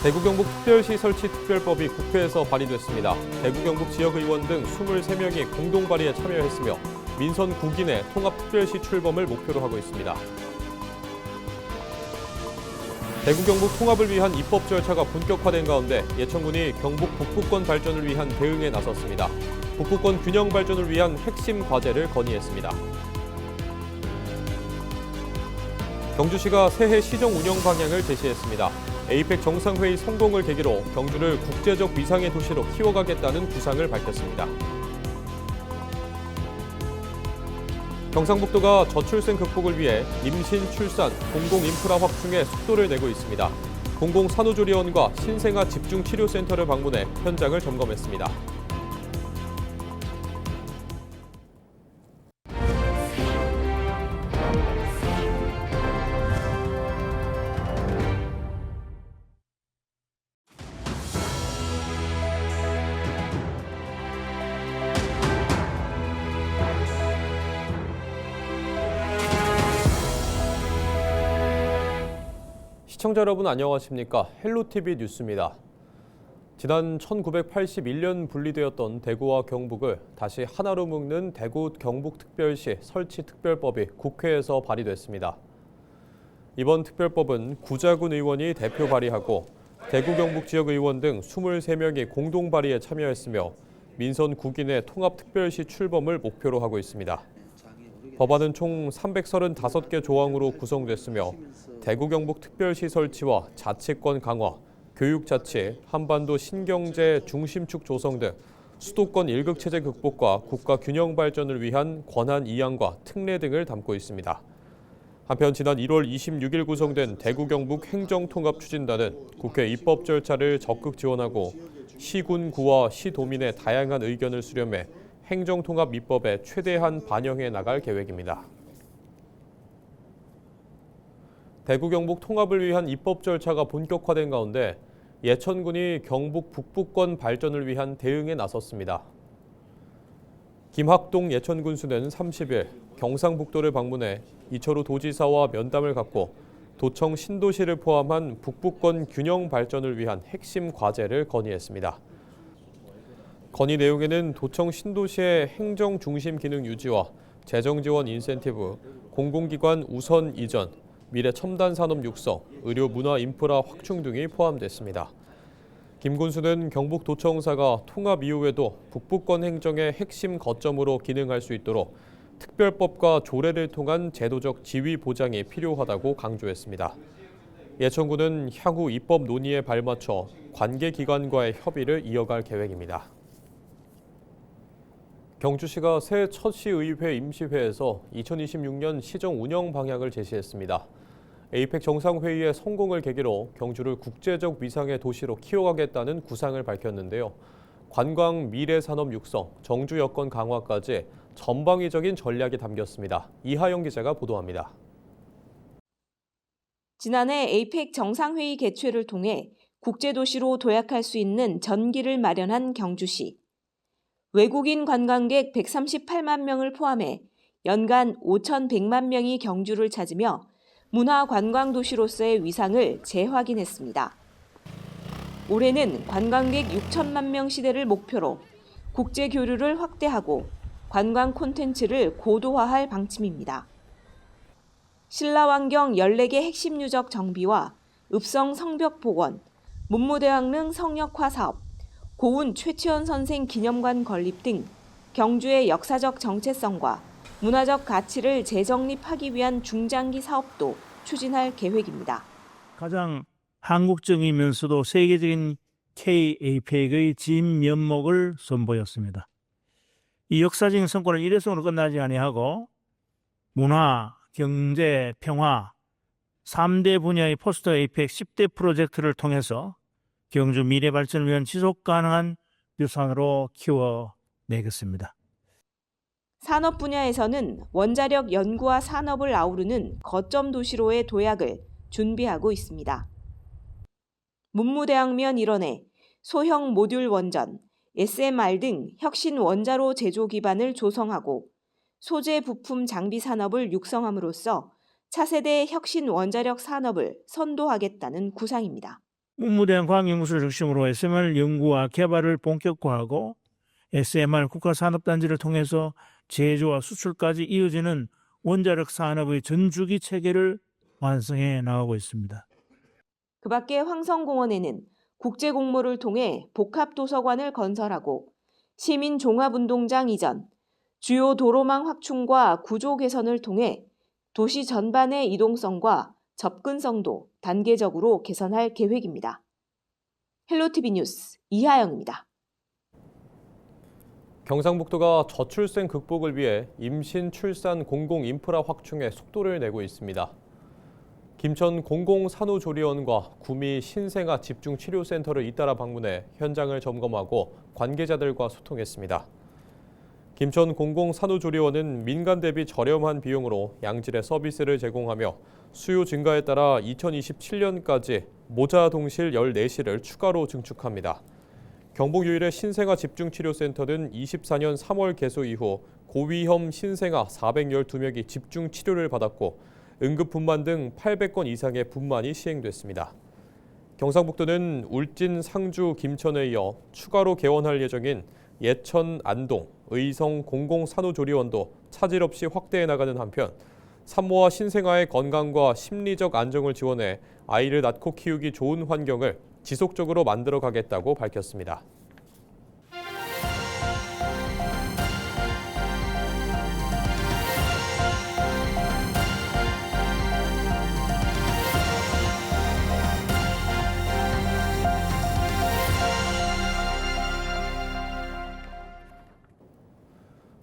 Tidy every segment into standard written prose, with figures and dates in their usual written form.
대구 경북 특별시 설치 특별법이 국회에서 발의됐습니다. 대구 경북 지역의원 등 23명이 공동 발의에 참여했으며 민선 9기 통합특별시 출범을 목표로 하고 있습니다. 대구 경북 통합을 위한 입법 절차가 본격화된 가운데 예천군이 경북 북부권 발전을 위한 대응에 나섰습니다. 북부권 균형 발전을 위한 핵심 과제를 건의했습니다. 경주시가 새해 시정 운영 방향을 제시했습니다. 에이펙 정상회의 성공을 계기로 경주를 국제적 위상의 도시로 키워가겠다는 구상을 밝혔습니다. 경상북도가 저출생 극복을 위해 임신, 출산, 공공인프라 확충에 속도를 내고 있습니다. 공공산후조리원과 신생아 집중치료센터를 방문해 현장을 점검했습니다. 시청자 여러분 안녕하십니까? 헬로티비 뉴스입니다. 지난 1981년 분리되었던 대구와 경북을 다시 하나로 묶는 대구 경북특별시 설치특별법이 국회에서 발의됐습니다. 이번 특별법은 구자군 의원이 대표 발의하고 대구 경북 지역 의원 등 23명이 공동 발의에 참여했으며 민선 9기 통합특별시 출범을 목표로 하고 있습니다. 법안은 총 335개 조항으로 구성됐으며 대구 경북 특별시 설치와 자치권 강화, 교육자치, 한반도 신경제 중심축 조성 등 수도권 일극체제 극복과 국가 균형 발전을 위한 권한 이양과 특례 등을 담고 있습니다. 한편 지난 1월 26일 구성된 대구 경북 행정통합추진단은 국회 입법 절차를 적극 지원하고 시군, 구와 시도민의 다양한 의견을 수렴해 행정통합 입법에 최대한 반영해 나갈 계획입니다. 대구 경북 통합을 위한 입법 절차가 본격화된 가운데 예천군이 경북 북부권 발전을 위한 대응에 나섰습니다. 김학동 예천군수는 30일 경상북도를 방문해 이철우 도지사와 면담을 갖고 도청 신도시를 포함한 북부권 균형 발전을 위한 핵심 과제를 건의했습니다. 건의 내용에는 도청 신도시의 행정 중심 기능 유지와 재정 지원 인센티브, 공공기관 우선 이전, 미래 첨단 산업 육성, 의료 문화 인프라 확충 등이 포함됐습니다. 김 군수는 경북도청사가 통합 이후에도 북부권 행정의 핵심 거점으로 기능할 수 있도록 특별법과 조례를 통한 제도적 지위 보장이 필요하다고 강조했습니다. 예천군은 향후 입법 논의에 발맞춰 관계기관과의 협의를 이어갈 계획입니다. 경주시가 새해 첫 시의회 임시회에서 2026년 시정 운영 방향을 제시했습니다. 에이펙 정상회의의 성공을 계기로 경주를 국제적 위상의 도시로 키워가겠다는 구상을 밝혔는데요. 관광 미래산업 육성, 정주 여건 강화까지 전방위적인 전략이 담겼습니다. 이하영 기자가 보도합니다. 지난해 에이펙 정상회의 개최를 통해 국제도시로 도약할 수 있는 전기를 마련한 경주시. 외국인 관광객 138만 명을 포함해 연간 5,100만 명이 경주를 찾으며 문화관광도시로서의 위상을 재확인했습니다. 올해는 관광객 6천만 명 시대를 목표로 국제교류를 확대하고 관광 콘텐츠를 고도화할 방침입니다. 신라환경 14개 핵심 유적 정비와 읍성 성벽 복원, 문무대왕릉 성역화 사업, 고운 최치원 선생 기념관 건립 등 경주의 역사적 정체성과 문화적 가치를 재정립하기 위한 중장기 사업도 추진할 계획입니다. 가장 한국적이면서도 세계적인 K-APEC의 진면목을 선보였습니다. 이 역사적인 성과를 일회성으로 끝나지 아니하고 문화, 경제, 평화 3대 분야의 포스터 에이펙 10대 프로젝트를 통해서 경주 미래 발전을 위한 지속 가능한 유산으로 키워내겠습니다. 산업 분야에서는 원자력 연구와 산업을 아우르는 거점 도시로의 도약을 준비하고 있습니다. 문무대왕면 일원에 소형 모듈 원전, SMR 등 혁신 원자로 제조 기반을 조성하고 소재 부품 장비 산업을 육성함으로써 차세대 혁신 원자력 산업을 선도하겠다는 구상입니다. 문무대학 과학연구소를 중심으로 SMR 연구와 개발을 본격화하고 SMR 국가산업단지를 통해서 제조와 수출까지 이어지는 원자력 산업의 전주기 체계를 완성해 나가고 있습니다. 그 밖에 황성공원에는 국제공모를 통해 복합도서관을 건설하고 시민종합운동장 이전, 주요 도로망 확충과 구조 개선을 통해 도시 전반의 이동성과 접근성도 단계적으로 개선할 계획입니다. 헬로티비 뉴스 이하영입니다. 경상북도가 저출생 극복을 위해 임신, 출산, 공공 인프라 확충에 속도를 내고 있습니다. 김천 공공산후조리원과 구미 신생아 집중치료센터를 잇따라 방문해 현장을 점검하고 관계자들과 소통했습니다. 김천 공공산후조리원은 민간 대비 저렴한 비용으로 양질의 서비스를 제공하며 수요 증가에 따라 2027년까지 모자 동실 14실을 추가로 증축합니다. 경북 유일의 신생아 집중치료센터는 24년 3월 개소 이후 고위험 신생아 412명이 집중치료를 받았고 응급분만 등 800건 이상의 분만이 시행됐습니다. 경상북도는 울진, 상주, 김천에 이어 추가로 개원할 예정인 예천, 안동, 의성 공공산후조리원도 차질 없이 확대해 나가는 한편 산모와 신생아의 건강과 심리적 안정을 지원해 아이를 낳고 키우기 좋은 환경을 지속적으로 만들어 가겠다고 밝혔습니다.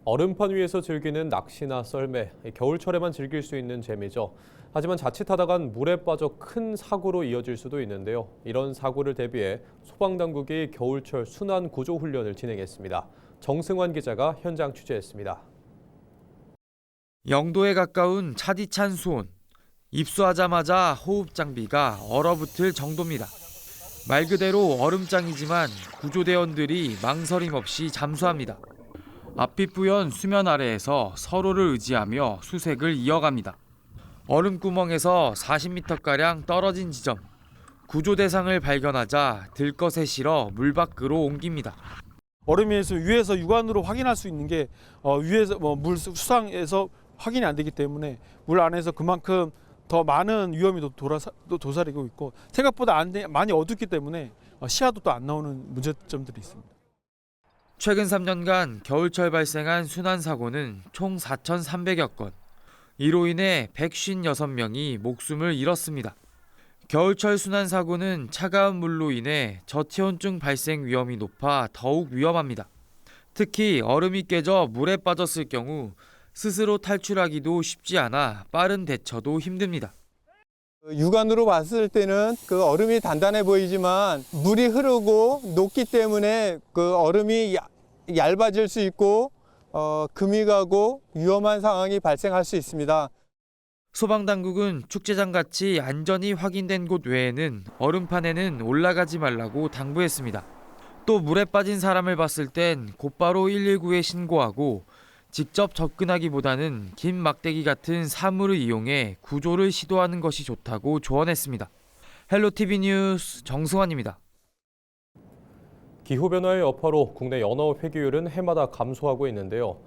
얼음판 위에서 즐기는 낚시나 썰매, 겨울철에만 즐길 수 있는 재미죠. 하지만 자칫하다간 물에 빠져 큰 사고로 이어질 수도 있는데요. 이런 사고를 대비해 소방당국이 겨울철 순환 구조 훈련을 진행했습니다. 정승환 기자가 현장 취재했습니다. 영도에 가까운 차디찬 수온. 입수하자마자 호흡 장비가 얼어붙을 정도입니다. 말 그대로 얼음장이지만 구조대원들이 망설임 없이 잠수합니다. 앞이 뿌연 수면 아래에서 서로를 의지하며 수색을 이어갑니다. 얼음구멍에서 40m가량 떨어진 지점. 구조 대상을 발견하자 들것에 실어 물 밖으로 옮깁니다. 얼음에서 위에서 육안으로 확인할 수 있는 게 위에서 물 수상에서 확인이 안 되기 때문에 물 안에서 그만큼 더 많은 위험이 도사리고 있고 생각보다 많이 어둡기 때문에 시야도 또 안 나오는 문제점들이 있습니다. 최근 3년간 겨울철 발생한 순환사고는 총 4,300여 건. 이로 인해 156명이 목숨을 잃었습니다. 겨울철 순환사고는 차가운 물로 인해 저체온증 발생 위험이 높아 더욱 위험합니다. 특히 얼음이 깨져 물에 빠졌을 경우 스스로 탈출하기도 쉽지 않아 빠른 대처도 힘듭니다. 육안으로 봤을 때는 그 얼음이 단단해 보이지만 물이 흐르고 녹기 때문에 그 얼음이 얇아질 수 있고 금이 가고 위험한 상황이 발생할 수 있습니다. 소방당국은 축제장같이 안전이 확인된 곳 외에는 얼음판에는 올라가지 말라고 당부했습니다. 또 물에 빠진 사람을 봤을 땐 곧바로 119에 신고하고 직접 접근하기보다는 긴 막대기 같은 사물을 이용해 구조를 시도하는 것이 좋다고 조언했습니다. 헬로티비 뉴스 정승환입니다. 기후변화의 여파로 국내 연어 회기율은 해마다 감소하고 있는데요.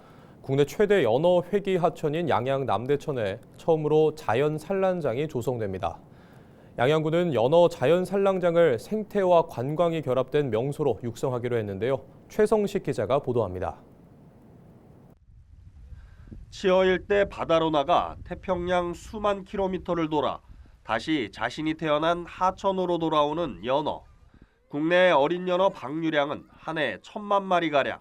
국내 최대 연어 회기 하천인 양양 남대천에 처음으로 자연 산란장이 조성됩니다. 양양군은 연어 자연 산란장을 생태와 관광이 결합된 명소로 육성하기로 했는데요. 최성식 기자가 보도합니다. 치어 일대 바다로 나가 태평양 수만 킬로미터를 돌아 다시 자신이 태어난 하천으로 돌아오는 연어. 국내 어린 연어 방류량은 한 해 1,000만 마리가량.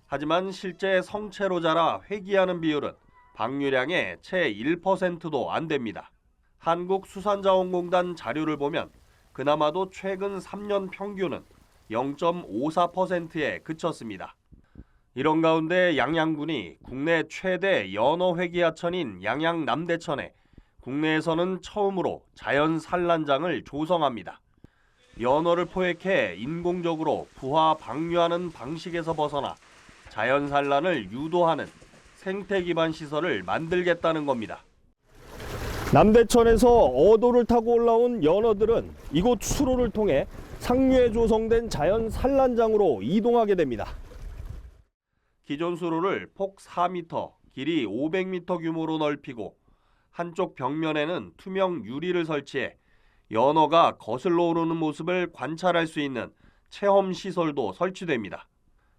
하지만 실제 성체로 자라 회귀하는 비율은 방류량의 채 1%도 안 됩니다. 한국수산자원공단 자료를 보면 그나마도 최근 3년 평균은 0.54%에 그쳤습니다. 이런 가운데 양양군이 국내 최대 연어 회기 하천인 양양 남대천에 국내에서는 처음으로 자연 산란장을 조성합니다. 연어를 포획해 인공적으로 부화 방류하는 방식에서 벗어나 자연 산란을 유도하는 생태 기반 시설을 만들겠다는 겁니다. 남대천에서 어도를 타고 올라온 연어들은 이곳 수로를 통해 상류에 조성된 자연 산란장으로 이동하게 됩니다. 기존 수로를 폭 4m, 길이 500m 규모로 넓히고 한쪽 벽면에는 투명 유리를 설치해 연어가 거슬러 오르는 모습을 관찰할 수 있는 체험 시설도 설치됩니다.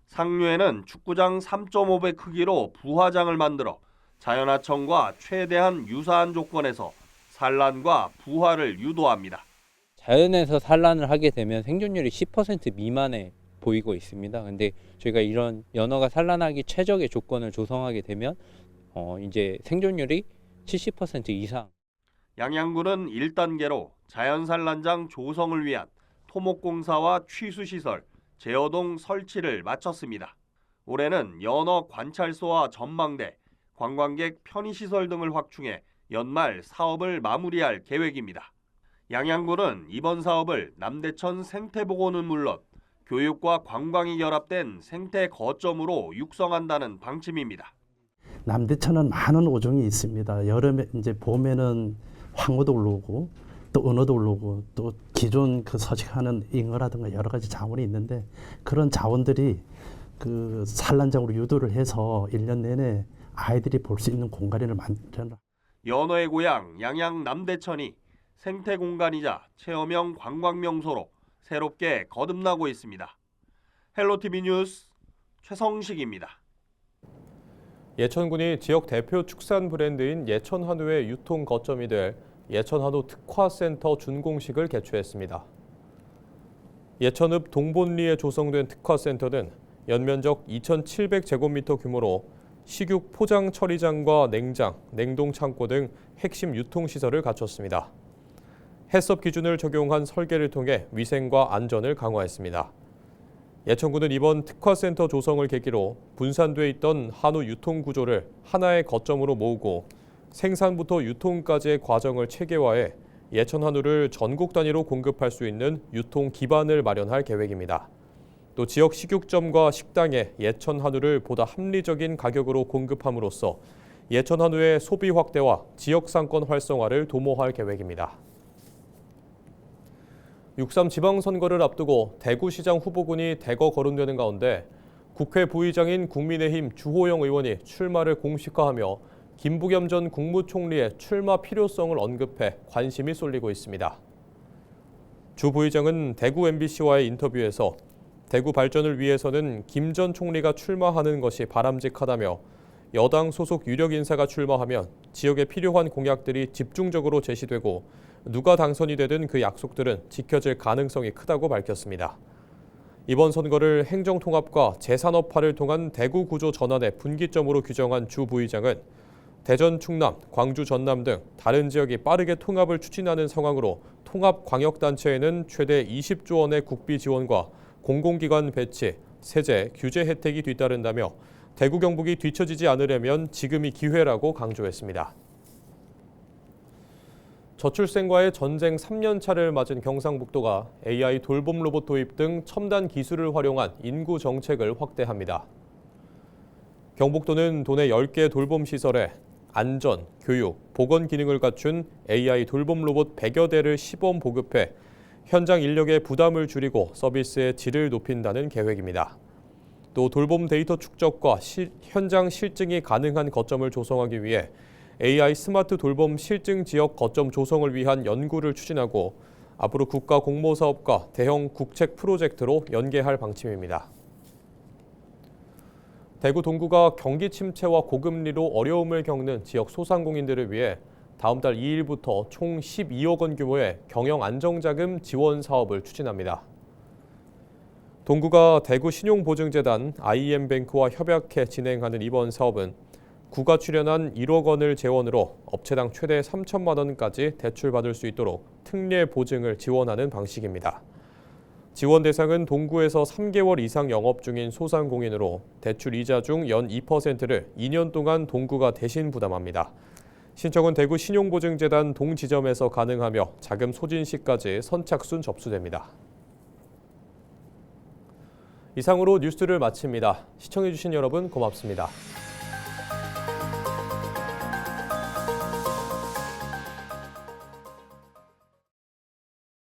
상류에는 축구장 3.5배 크기로 부화장을 만들어 자연하천과 최대한 유사한 조건에서 산란과 부화를 유도합니다. 자연에서 산란을 하게 되면 생존율이 10% 미만에 보이고 있습니다. 근데 저희가 이런 연어가 산란하기 최적의 조건을 조성하게 되면 이제 생존율이 70% 이상. 양양군은 1단계로 자연산란장 조성을 위한 토목공사와 취수시설, 제어동 설치를 마쳤습니다. 올해는 연어 관찰소와 전망대, 관광객 편의시설 등을 확충해 연말 사업을 마무리할 계획입니다. 양양군은 이번 사업을 남대천 생태보건은 물론 교육과 관광이 결합된 생태 거점으로 육성한다는 방침입니다. 남대천은 많은 어종이 있습니다. 여름에 이제 봄에는 황어도 올라오고 또 은어도 올라오고 또 기존 그 서식하는 잉어라든가 여러 가지 자원이 있는데 그런 자원들이 그 산란장으로 유도를 해서 1년 내내 아이들이 볼 수 있는 공간을 만들어. 연어의 고향 양양 남대천이 생태 공간이자 체험형 관광 명소로 새롭게 거듭나고 있습니다. 헬로티비 뉴스 최성식입니다. 예천군이 지역 대표 축산 브랜드인 예천한우의 유통 거점이 될 예천한우 특화센터 준공식을 개최했습니다. 예천읍 동본리에 조성된 특화센터는 연면적 2,700제곱미터 규모로 식육 포장 처리장과 냉장, 냉동 창고 등 핵심 유통시설을 갖췄습니다. 해썹 기준을 적용한 설계를 통해 위생과 안전을 강화했습니다. 예천군은 이번 특화센터 조성을 계기로 분산돼 있던 한우 유통 구조를 하나의 거점으로 모으고 생산부터 유통까지의 과정을 체계화해 예천 한우를 전국 단위로 공급할 수 있는 유통 기반을 마련할 계획입니다. 또 지역 식육점과 식당에 예천 한우를 보다 합리적인 가격으로 공급함으로써 예천 한우의 소비 확대와 지역 상권 활성화를 도모할 계획입니다. 6.3 지방선거를 앞두고 대구시장 후보군이 대거 거론되는 가운데 국회 부의장인 국민의힘 주호영 의원이 출마를 공식화하며 김부겸 전 국무총리의 출마 필요성을 언급해 관심이 쏠리고 있습니다. 주 부의장은 대구 MBC와의 인터뷰에서 대구 발전을 위해서는 김 전 총리가 출마하는 것이 바람직하다며 여당 소속 유력 인사가 출마하면 지역에 필요한 공약들이 집중적으로 제시되고 누가 당선이 되든 그 약속들은 지켜질 가능성이 크다고 밝혔습니다. 이번 선거를 행정통합과 재산업화를 통한 대구 구조 전환의 분기점으로 규정한 주 부의장은 대전, 충남, 광주, 전남 등 다른 지역이 빠르게 통합을 추진하는 상황으로 통합광역단체에는 최대 20조 원의 국비 지원과 공공기관 배치, 세제, 규제 혜택이 뒤따른다며 대구 경북이 뒤처지지 않으려면 지금이 기회라고 강조했습니다. 저출생과의 전쟁 3년차를 맞은 경상북도가 AI 돌봄 로봇 도입 등 첨단 기술을 활용한 인구 정책을 확대합니다. 경북도는 도내 10개 돌봄 시설에 안전, 교육, 보건 기능을 갖춘 AI 돌봄 로봇 100여 대를 시범 보급해 현장 인력의 부담을 줄이고 서비스의 질을 높인다는 계획입니다. 또 돌봄 데이터 축적과 현장 실증이 가능한 거점을 조성하기 위해 AI 스마트 돌봄 실증 지역 거점 조성을 위한 연구를 추진하고 앞으로 국가 공모사업과 대형 국책 프로젝트로 연계할 방침입니다. 대구 동구가 경기 침체와 고금리로 어려움을 겪는 지역 소상공인들을 위해 다음 달 2일부터 총 12억 원 규모의 경영 안정자금 지원 사업을 추진합니다. 동구가 대구 신용보증재단 IM뱅크와 협약해 진행하는 이번 사업은 구가 출연한 1억 원을 재원으로 업체당 최대 3천만 원까지 대출받을 수 있도록 특례 보증을 지원하는 방식입니다. 지원 대상은 동구에서 3개월 이상 영업 중인 소상공인으로 대출 이자 중 연 2%를 2년 동안 동구가 대신 부담합니다. 신청은 대구 신용보증재단 동지점에서 가능하며 자금 소진 시까지 선착순 접수됩니다. 이상으로 뉴스를 마칩니다. 시청해주신 여러분 고맙습니다.